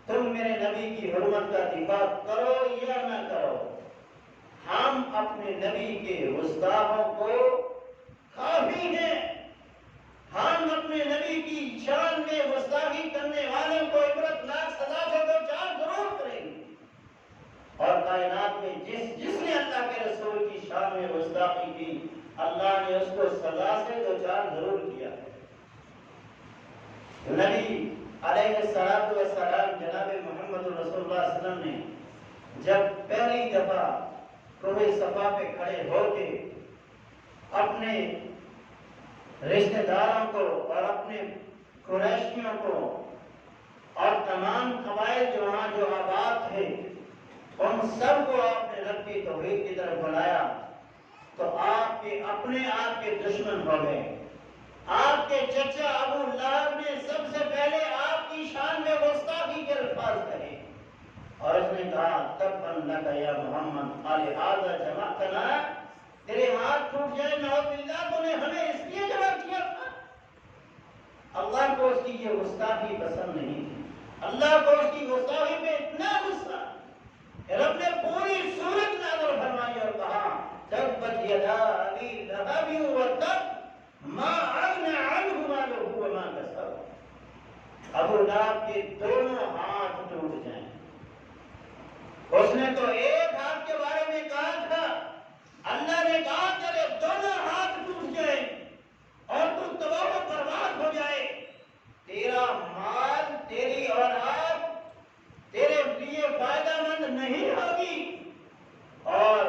تم میرے نبی کی حرمت کا دفاع کرو یا نہ کرو، ہم اپنے نبی کے گستاخوں کو کافی ہیں، ہم اپنے نبی کی شان میں گستاخی کرنے والوں کو عبرتناک سزا سے دو چار ضرور کریں۔ اس کو سزا سے دوچار ضرور کیا ہے۔ نبی علیہ السلام جناب محمد رسول اللہ صلی اللہ علیہ وسلم نے جب پہلی دفعہ کوہ صفا پہ کھڑے ہو کے اپنے رشتہ داروں کو اور اپنے قریشیوں کو اور تمام قبائل جو وہاں جو آباد تھے ان سب کو آپ نے رب کی توحید کی طرف بلایا تو آپ کے اپنے آپ کے دشمن ہو گئے۔ آپ کے چچا ابو لہب نے سب سے پہلے آپ کی شان میں گستاخی کے الفاظ کہے اور اس نے کہا تبا لک یا محمد الہذا جمعتنا، تیرے ہاتھ ٹوٹ جائے نعوذ باللہ، تو نے ہمیں اس لیے جمع کیا تھا۔ اللہ کو اس کی یہ گستاخی پسند نہیں تھی، اللہ کو اس کی گستاخی پہ اتنا غصہ رب نے پوری سورت نازل فرمائی اور کہا تبت یدا ابی لہب وتب ما اغنى عنه ماله وما كسب، ابو لہب کے دونوں ہاتھ ٹوٹ جائیں۔ اس نے تو ایک ہاتھ کے بارے میں کہا تھا، اللہ نے کہا تیرے دونوں ہاتھ ٹوٹ جائیں اور تو تباہ و برباد ہو جائے، تیرا مال تیری اولاد تیرے لیے فائدہ مند نہیں ہوگی، اور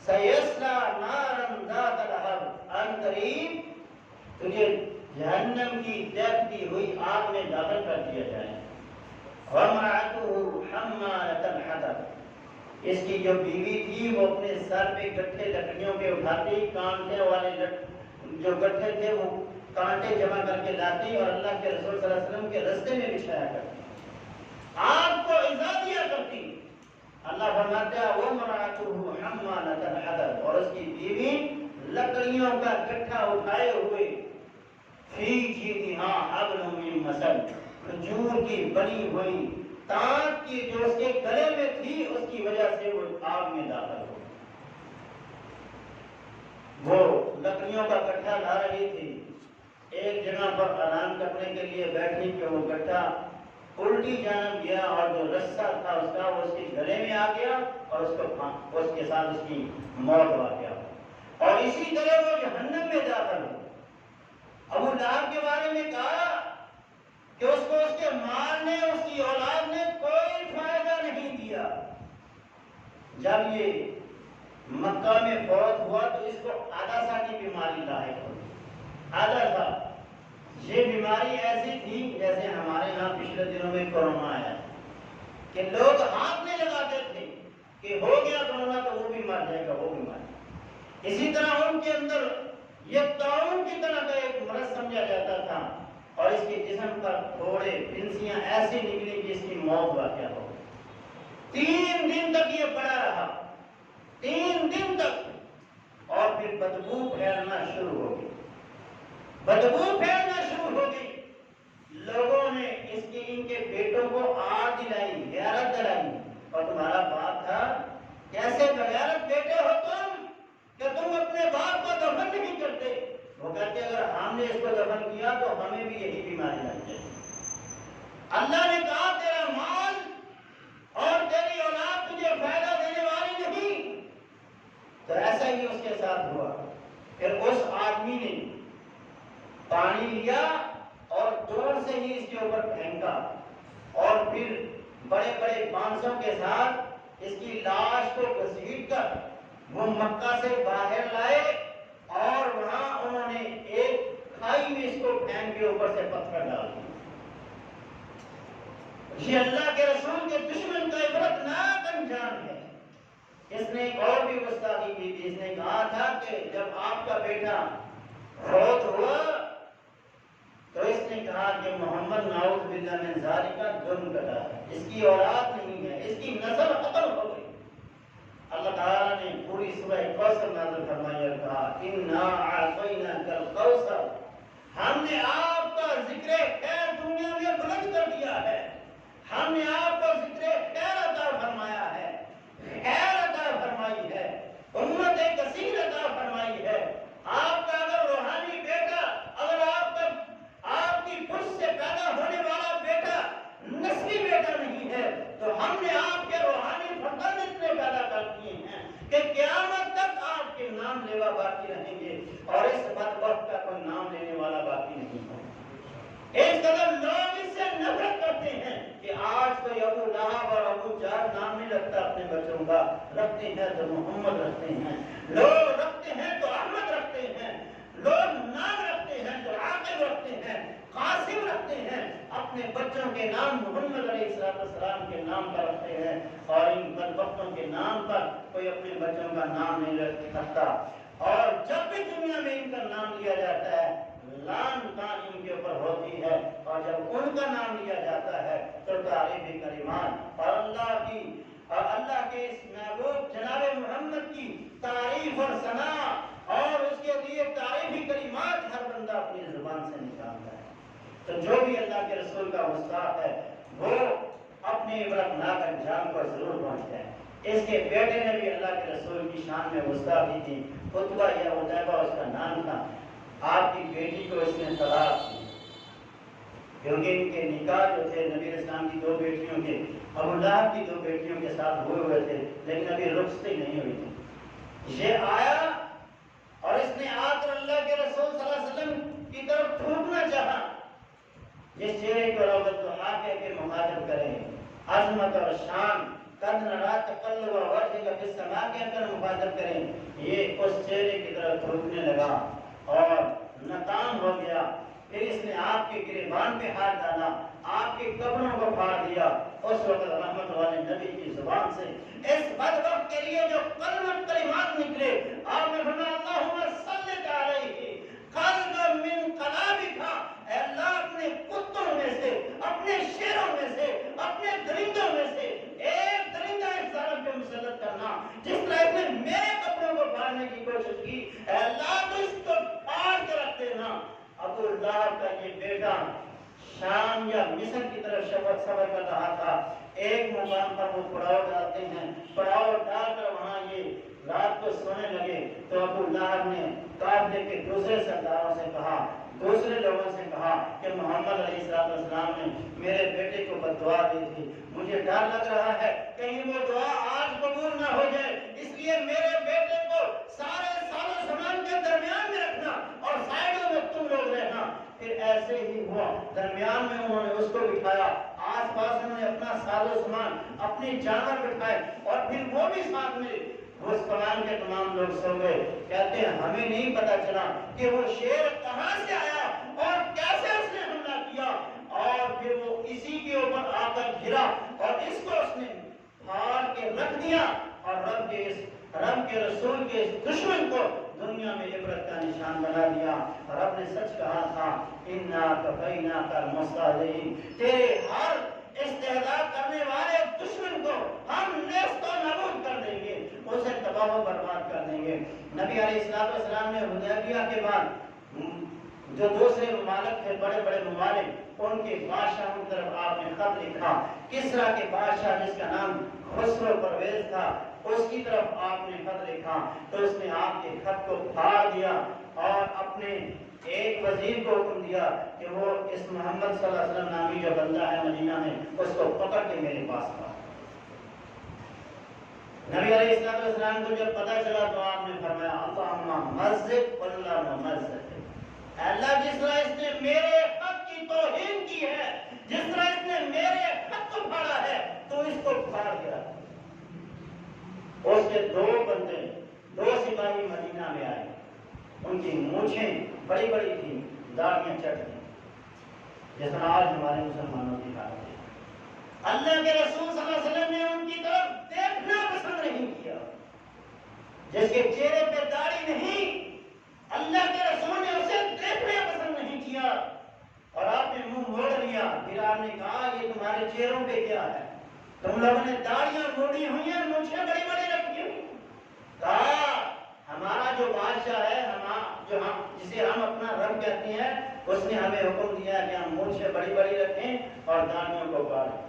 سیصلی نارا ذات لہب، ان قریب تجھے جہنم کی دہتی ہوئی آگ میں داخل کر دیا جائے۔ وامرأتہ حمالۃ الحطب، اس کی جو بیوی تھی وہ اپنے سر پہ گٹھے لکڑیوں کے اٹھاتی، کانٹے والے جو گٹھے تھے وہ کانٹے جمع کر کے لاتی اور اللہ کے رسول صلی اللہ علیہ وسلم کے رستے میں بچھایا کرتی، آپ کو ایذا دیا کرتی۔ اللہ فرماتا ہے وامرأتہ حمالۃ الحطب، اور اس کی بیوی لکڑیوں کا گٹھا اٹھائے ہوئے، فی جیدہا حبل من مسد، کھجور کی بنی ہوئی تانت کی جو اس کے گلے میں تھی اس کی وجہ سے وہ آگ میں داخل ہو۔ وہ لکڑیوں کا گٹھا لا رہی تھی، ایک جگہ پر آرام کرنے کے لیے بیٹھی کہ وہ گٹھا الٹی جانب گیا اور جو رسہ تھا اس کا وہ اس کے گلے میں آ گیا اور اس کے ساتھ اس کی موت ہو گیا، اور اسی طرح وہ جہنم میں داخل ہو۔ ابو لہب کے بارے میں کہا کہ اس کو اس کے مال نے اس کی اولاد نے کوئی فائدہ نہیں دیا۔ جب یہ مکہ میں فوت ہوا تو اس کو عدسہ کی بیماری لاحق ہوئی۔ عدسہ یہ بیماری ایسی تھی جیسے ہمارے ہاں پچھلے دنوں میں کورونا آیا کہ لوگ ہاتھ میں لگاتے تھے کہ ہو گیا کورونا تو وہ بھی مر جائے گا، وہ بھی مر جائے گا۔ اسی طرح ان کے اندر یہ طاعون کی طرح کا ایک مرض سمجھا جاتا تھا، اور اس کے جسم پر تھوڑے پھنسیاں ایسی نکلی کہ اس کی موت واقع ہو۔ 3 دن تک یہ پڑا رہا، 3 دن تک، اور پھر بدبو پھیلنا شروع ہو گئی، بدبو پھیلنا شروع ہو گئی۔ لوگوں نے ان کے بیٹوں کو آگ دلائی، غیرت دلائی، اور تمہارا باپ تھا، کیسے بغیرت بیٹے ہو تم کہ تم اپنے باپ کو دفن نہیں کرتے؟ وہ کہتے اگر ہم نے اس کو دفن کیا تو ہمیں بھی یہی بیماری لگ جائے۔ اللہ نے کہا تیرا مال اور تیری اولاد تجھے فائدہ دینے والی نہیں، تو ایسا ہی اس کے ساتھ ہوا۔ پھر اس آدمی نے پانی لیا اور زور سے ہی اس کے اوپر پھینکا، اور پھر بڑے بڑے بانسوں کے ساتھ اس کی لاش کو گھسیٹ کر وہ مکہ سے باہر لائے، اور وہاں انہوں نے ایک کھائی میں اس کو پھینک کے اوپر سے پتھر ڈال دیا۔ یہ اللہ کے رسول کے دشمن کا عبرتناک انجام ہے۔ اس نے ایک اور بھی گستاخی کی تھی، اس نے کہا تھا کہ جب آپ کا بیٹا فوت ہوا تو اس نے کہا کہ محمد نعوذ باللہ من ذالک کا جرم کٹا ہے، اس کی اولاد نہیں ہے، اس کی نسل ختم ہو گئی۔ اللہ تعالیٰ نے پوری سورہ کوثر نازل فرمائی اور کہا اِنَّا أَعْطَيْنَاكَ الْكَوْثَرَ، ہم نے آپ کا ذکر خیر دنیا میں بلند کر دیا ہے، ہم نے آپ کو ذکر خیر عطا فرمایا ہے، خیر عطا فرمائی ہے، امت کثیر عطا فرمائی ہے۔ آپ کا اگر روحانی بیٹا، اگر آپ کی پشت سے پیدا ہونے والا بیٹا نسلی بیٹا نہیں ہے تو ہم نے آپ کے روحانی فرزند اتنے پیدا کر دیے ہیں کہ قیامت تک آپ کے نام باقی رہیں گے اور اس بدبخت کا کوئی نام لینے والا باقی نہیں ہوگا۔ اس قدر لوگ اس سے نفرت کرتے ہیں کہ آج کوئی ابو لہب اور ابو جہل نام نہیں رکھتا اپنے بچوں کا، رکھتے ہیں تو محمد رکھتے ہیں، لوگ رکھتے ہیں تو احمد رکھتے ہیں، لوگ نام رکھتے ہیں تو عاقب رکھتے ہیں، قاسم رکھتے ہیں، اپنے بچوں کے نام محمد علیہ السلام کے نام پر رکھتے ہیں، اور ان بدبختوں کے نام پر کوئی اپنے بچوں کا نام نہیں رکھتا، اور جب بھی دنیا میں ان کا نام لیا جاتا ہے لان تان ان کے اوپر ہوتی ہے، اور جب ان کا نام لیا جاتا ہے تو تعریفی کلمات اور اللہ کے اس محبوب جناب محمد کی تعریف اور ثنا اور اس کے لیے تعریفی کلمات ہر بندہ اپنی زبان سے نکالتا ہے۔ تو جو بھی اللہ کے رسول کا مستحق ہے وہ اپنی عبرتناک انجام پر ضرور پہنچتا ہے۔ اس کے بیٹے نے بھی اللہ کے رسول کی شان میں گستاخی کی، عتبہ یا عتیبہ اس کا نام تھا، آپ کی بیٹی کو اس نے طلاق دی، کیونکہ ان کے نکاح جو تھے نبی اسلام کی دو بیٹیوں کے، ابو لہب کی دو بیٹیوں کے ساتھ ہوئے تھے، لیکن ابھی رخصتی نہیں ہوئی تھی۔ یہ آیا اور اس نے آ کر اللہ کے رسول صلی اللہ علیہ وسلم کی طرف تھوکنا چاہا، جس چہرے کو روبت کو آ کے مخاطب کریں، عظمت اور شان قد نرا تقلب وجہ کا فی السماء کے اندر مخاطب کریں، یہ اس چہرے کی طرف تھوکنے لگا اور ناکام ہو گیا۔ پھر اس نے آپ کے گریبان پہ ہاتھ ڈالا، آپ کے کپڑوں کو پھاڑ دیا۔ اس وقت رحمت والے نبی کی زبان سے اس بدبخت کے لیے جو کلمات نکلے، آپ نے فرمایا اللہم صلی علیہ قلب من قلابک، اے اللہ اپنے کتوں میں سے، اپنے شیروں میں سے، اپنے درندوں میں سے ایک درندہ اس ظالم پہ مسلط کرنا، جس طرح اس نے میرے کپڑوں کو پھاڑنے کی کوشش کی، اے اللہ تو اس کو پھاڑ کے رکھ دینا۔ ابو لہب کا یہ بیٹا شام یا مصر کی طرف سفر کر رہا تھا، ایک مقام پر وہ پڑاؤ ڈالتے ہیں، پڑاؤ ڈال کر وہاں یہ رات کو سونے لگے تو ابو لہب نے قافلے کے دوسرے سرداروں سے کہا، دوسرے لوگوں سے کہا کہ محمد علیہ السلام نے میرے بیٹے کو بددعا دی تھی، مجھے ڈر لگ رہا ہے کہیں وہ دعا آج قبول نہ ہو جائے، اس لیے میرے بیٹے کو سارے سالوں زمان کے درمیان میں رکھنا اور سائڈوں میں تم لوگ رہنا۔ پھر ایسے ہی ہوا، درمیان میں انہوں نے اس کو بٹھایا، آس پاس انہوں نے اپنا سالو زمان اپنی جانور بٹھائے اور پھر وہ بھی ساتھ میں، اس قرآن کے تمام لوگ سو گئے۔ کہتے ہیں ہمیں نہیں پتا چلا کہ وہ شیر کہاں سے آیا اور کیسے اس نے حملہ کیا، اور پھر وہ اسی کے اوپر آ کر گرا اور اس کو اس نے پھاڑ کے رکھ دیا، اور رب کے رسول کے اس دشمن کو دنیا میں عبرت کا نشان بنا دیا۔ رب نے سچ کہا تھا اِنَّا كَفَيْنَاكَ الْمُسْتَهْزِئِينَ، تیرے ہر استہزاء کرنے والے دشمن کو ہم نیست و نابود کر دیں گے، اسے تباہ و برباد کر دیں گے۔ نبی علیہ السلام نے حدیبیہ کے بعد جو دوسرے ممالک تھے، بڑے بڑے ممالک، ان کے بادشاہوں کی طرف آپ نے خط لکھا۔ کسرا کے بادشاہ جس کا نام خسرو پرویز تھا، اس کی طرف آپ نے خط لکھا، تو اس نے آپ کے خط کو پھاڑ دیا اور اپنے ایک وزیر کو حکم دیا کہ وہ اس محمد صلی اللہ علیہ وسلم نامی جو بندہ ہے مدینہ میں، اس کو پکڑ کے میرے پاس لاؤ۔ نبی علیہ السلام کو جب پتہ چلا تو آپ نے فرمایا اللہم مزق اللہ ممزق، اللہ جس طرح اس نے میرے حق کی توہین کی ہے، جس طرح اس نے میرے حق کو پھاڑا ہے، تو اس کو پھاڑ دیا۔ اس کے دو بندے، دو سپاہی مدینہ میں آئے، ان کی مونچھیں بڑی بڑی تھیں، داڑھیاں چٹ تھیں، جس طرح آج ہمارے مسلمانوں کی حالت ہے۔ اللہ کے رسول صلی اللہ علیہ وسلم نے ان کی طرف دیکھنا پسند نہیں کیا، جس کے چہرے پہ داڑھی نہیں، اللہ کے رسول نے اسے دیکھنا پسند نہیں کیا، اور آپ نے منہ موڑ لیا۔ پھر آپ نے کہا یہ تمہارے چہروں پہ کیا ہے؟ تم لوگوں نے داڑیاں موڑی ہوئی ہیں، مونچھیں بڑی بڑی رکھی ہوئی۔ کہا ہمارا جو بادشاہ ہے، جسے ہم اپنا رب کہتے ہیں، اس نے ہمیں حکم دیا کہ ہم مونچھیں بڑی بڑی رکھیں اور داڑھیوں کو کاٹیں۔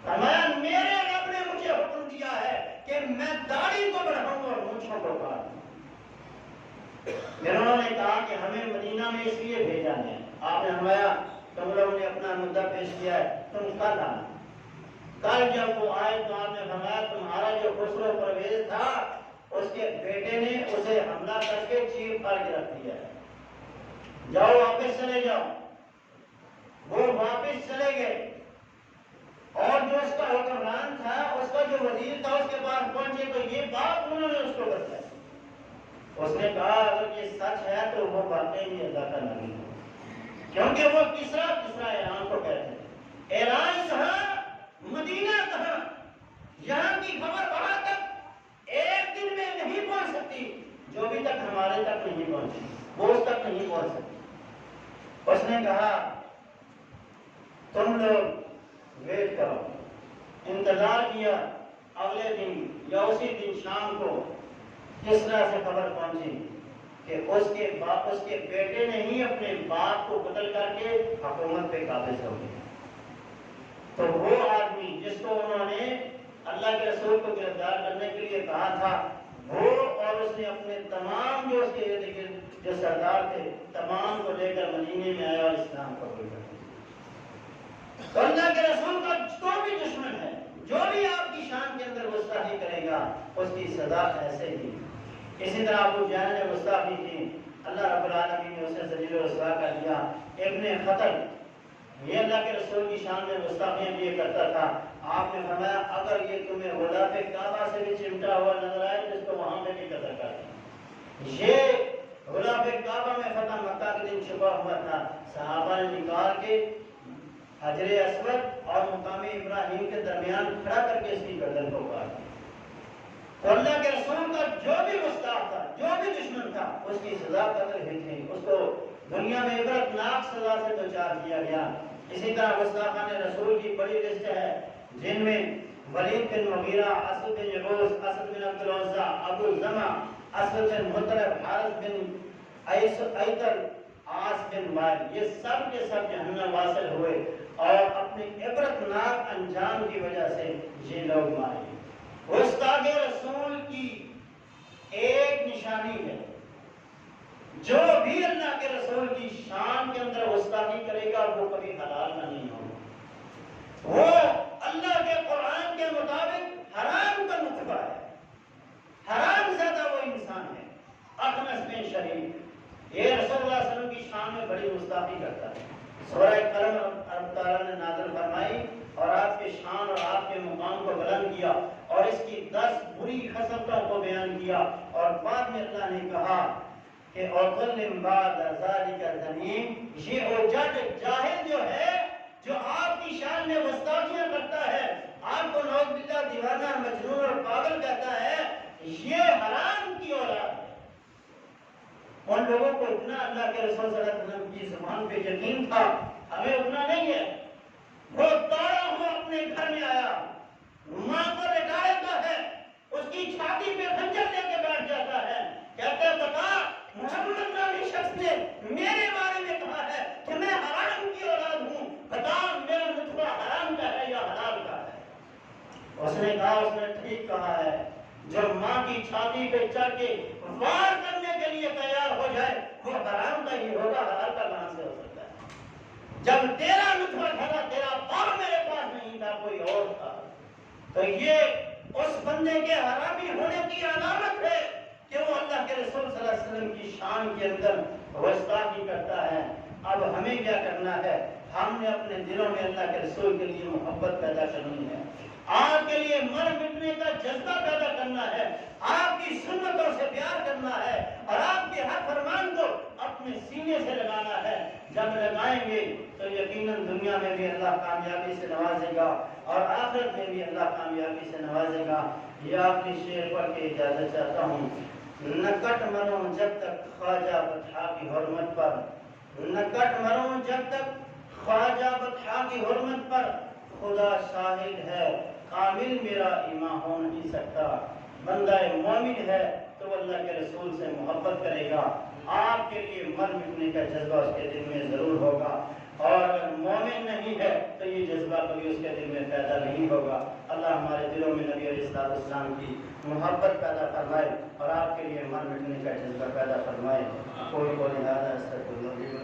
فرمایا میرے رب نے مجھے حکم دیا ہے کہ میں داڑھی کو بڑھاؤں اور مونچھوں کو کاٹوں۔ پھر انہوں نے کہا کہ ہمیں مدینہ میں اس لیے بھیجا ہے۔ آپ نے فرمایا تم لوگوں نے اپنا مدعا پیش کیا ہے، تم کل آنا۔ کل جب وہ آئے تو آپ نے فرمایا تمہارا جو خسرو پرویز تھا اس کے بیٹے نے اسے حملہ کر کے چیر پھاڑ کے رکھ دیا ہے، جاؤ واپس چلے جاؤ۔ وہ واپس چلے گئے اور جو اس کا حکمران تھا، اس کا جو وزیر تھا، اس کے پاس پہنچے تو یہ بات انہوں نے اس کو بتائی۔ اس نے کہا اگر یہ سچ ہے تو وہ واقعی بھی اللہ کا نبی ہے، کیونکہ وہ کسرا ایران کو کہتے تھے۔ ایران کہاں، مدینہ کہاں، یہاں کی خبر وہاں تک ایک دن میں نہیں پہنچ سکتی جو بھی تک ہمارے تک نہیں پہنچی، وہ اس تک نہیں پہنچ سکتی۔ اس نے کہا تم لوگ ویٹ کرو، انتظار کیا۔ اگلے دن یا اسی دن شام کو کس طرح سے خبر پہنچی کہ اس کے بیٹے نے ہی اپنے باپ کو قتل کر کے حکومت پہ قابض ہو گیا۔ تو وہ آدمی جس کو انہوں نے اللہ کے رسول کو گرفتار کرنے کے لیے کہا تھا، وہ اور اس نے اپنے تمام جو اس کے ارد گرد جو سردار تھے تمام کو لے کر مدینے میں آیا اور اسلام قبول کر لیا۔ تو اللہ کے رسول کا جو بھی دشمن ہے، جو بھی آپ کی شان کے اندر گستاخی کرے گا، اس کی سزا ایسے ہی۔ اسی طرح ابو جہل نے گستاخی کی، اللہ رب العالمین نے اسے ذلیل و رسوا کر دیا۔ ابن خطل یہ اللہ کے رسول کی شان میں گستاخیاں کیا کرتا تھا۔ آپ نے فرمایا اگر یہ تمہیں غلاف کعبہ سے بھی چمٹا ہوا نظر آئے تو اس کو وہاں پہ بھی قتل کر دیں۔ یہ غلاف کعبہ میں فتح مکہ کے دن چھپا ہوا تھا، صحابہ نے نکال کے حجر اسود اور مقام ابراہیم کے درمیان کھڑا کر کے اس کی گردن کو کاٹ دیا۔ تو اللہ کے رسول کا جو بھی گستاخ تھا، جو بھی دشمن تھا، اس کی سزا قتل ہی تھی، اس کو دنیا میں عبرتناک سزا سے دوچار کیا گیا۔ اسی طرح گستاخان رسول کی بڑی لسٹ ہے، جن میں ولید بن مغیرہ، اسد بن یغوث، اسد بن عبد العزیٰ، ابو زمع، اسد بن مطلب، حارث بن ایتر، عاص بن وائل، یہ سب کے سب جہنم واصل ہوئے اور اپنے عبرتناک انجام کی وجہ سے یہ لوگ مارے گئے۔ گستاخ رسول کی ایک نشانی ہے، جو بھی اللہ کے رسول کی شان کے اندر گستاخی کرے گا وہ کبھی حلال کا نہیں ہوگا، وہ اللہ کے قرآن کے مطابق حرام کا نطفہ ہے، حرام زیادہ وہ انسان ہے۔ اخنس بن شریف یہ رسول اللہ صلی اللہ علیہ وسلم کی شان میں بڑی گستاخی کرتا ہے۔ سورہ قلم اللہ تعالیٰ نے نازل فرمائی اور آپ کے شان اور آپ کے مقام کو بلند کیا اور اس کی 10 بری خصلتوں کو بیان کیا، اور بعد میں اللہ نے کہا کہ اوَظَلِّمْ بَعْدَ ذَلِكَ ذَنِيمٌ، یہ اوجٹ جاہل جو ہے، جو آپ کی شان میں گستاخیاں کرتا ہے، آپ کو نعوذ باللہ دیوانہ، مجنون اور پاگل کہتا ہے، یہ حرام کی اولاد ہے۔ ان لوگوں کو اتنا اللہ کے رسول صلی اللہ علیہ وسلم کی زبان پہ یقین تھا، ہمیں اتنا نہیں ہے۔ وہ دوڑا ہوا اپنے گھر میں آیا، ماں کو لٹاتا ہے، اس کی چھاتی پہ خنجر لے کے بیٹھ جاتا ہے، کہتا ہے بتا محمد نامی شخص نے میرے بارے میں کہا ہے کہ میں حرام کی اولاد ہوں، بتا میرا نطفہ حرام کا ہے یا حلال کا ہے۔ اس نے کہا اس نے ٹھیک کہا ہے، جب ماں کی چھاتی پہ چڑھ کے وار کرنے کے لیے تیار ہو جائے وہ حرام کا ہی ہوگا، حلال کا کہاں سے ہو سکتا ہے؟ جب تیرا نطفہ تھا، تیرا باپ میرے پاس نہیں تھا، کوئی اور تھا، تو یہ اس بندے کے حرامی ہونے کی علامت ہے کہ وہ اللہ کے رسول صلی اللہ علیہ وسلم کی شان کے اندر گستاخی کرتا ہے۔ اب ہمیں کیا کرنا ہے؟ ہم نے اپنے دلوں میں اللہ کے رسول کے لیے محبت پیدا کرنی ہے، آپ کے لیے مر مٹنے کا جذبہ پیدا کرنا ہے، آپ کی سنتوں سے پیار کرنا ہے اور آپ کے ہر فرمان کو اپنے سینے سے لگانا ہے۔ جب لگائیں گے تو یقیناً دنیا میں بھی اللہ کامیابی سے نوازے گا اور آخرت میں بھی اللہ کامیابی سے نوازے گا۔ یہ آخری شعر پڑھ کے اجازت چاہتا ہوں۔ نہ کٹ مروں جب تک خواجہ بطحا کی حرمت پر، نہ کٹ مروں جب تک خواجہ بطحا کی حرمت پر، خدا شاہد ہے کامل میرا ایمان ہو نہیں سکتا۔ بندہ مومن ہے تو اللہ کے رسول سے محبت کرے گا، آپ کے لیے مر مٹنے کا جذبہ اس کے دل میں ضرور ہوگا، اور اگر مومن نہیں ہے تو یہ جذبہ کبھی اس کے دل میں پیدا نہیں ہوگا۔ اللہ ہمارے دلوں میں نبی علیہ السلام کی محبت پیدا فرمائے اور آپ کے لیے مر مٹنے کا جذبہ پیدا فرمائے۔ کوئی کو لہٰذا